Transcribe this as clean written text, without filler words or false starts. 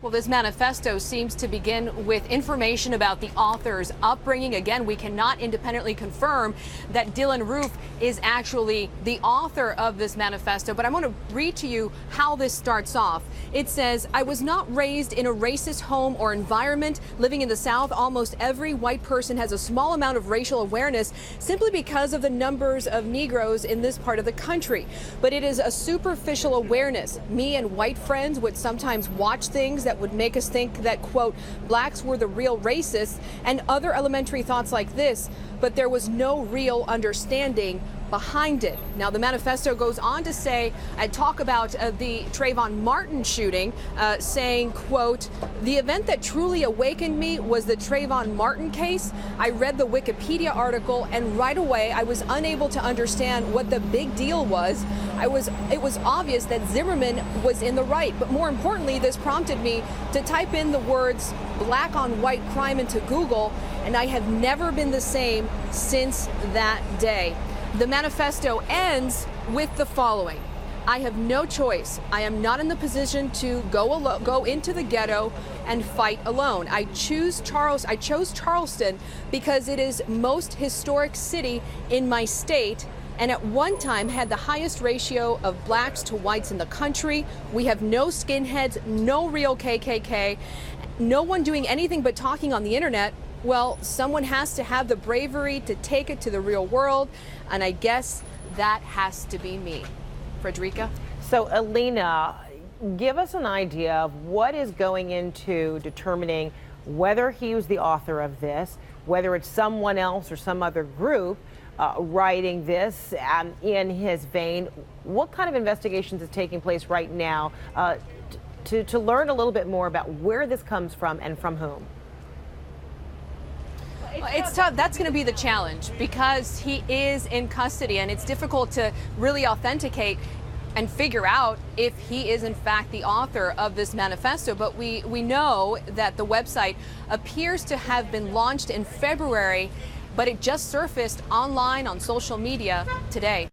Well, this manifesto seems to begin with information about the author's upbringing. Again, we cannot independently confirm that Dylann Roof is actually the author of this manifesto, but I want to read to you how this starts off. It says, "I was not raised in a racist home or environment. Living in the South, almost every white person has a small amount of racial awareness simply because of the numbers of Negroes in this part of the country. But it is a superficial awareness. Me and white friends would sometimes watch things that would make us think that, quote, blacks were the real racists and other elementary thoughts like this, but there was no real understanding behind it." Now, the manifesto goes on to say, talk about the Trayvon Martin shooting, saying, quote, "The event that truly awakened me was the Trayvon Martin case. I read the Wikipedia article and right away I was unable to understand what the big deal was. It was obvious that Zimmerman was in the right, but more importantly, this prompted me to type in the words black on white crime into Google, and I have never been the same since that day." The manifesto ends with the following: "I have no choice. I am not in the position to go into the ghetto and fight alone. I chose Charleston because it is most historic city in my state and at one time had the highest ratio of blacks to whites in the country. We have no skinheads, no real KKK, no one doing anything but talking on the internet. Well, someone has to have the bravery to take it to the real world, and I guess that has to be me." Frederica? So, Alina, give us an idea of what is going into determining whether he was the author of this, whether it's someone else or some other group writing this in his vein. What kind of investigations is taking place right now to learn a little bit more about where this comes from and from whom? It's tough. That's going to be the challenge because he is in custody and it's difficult to really authenticate and figure out if he is in fact the author of this manifesto. But we know that the website appears to have been launched in February, but it just surfaced online on social media today.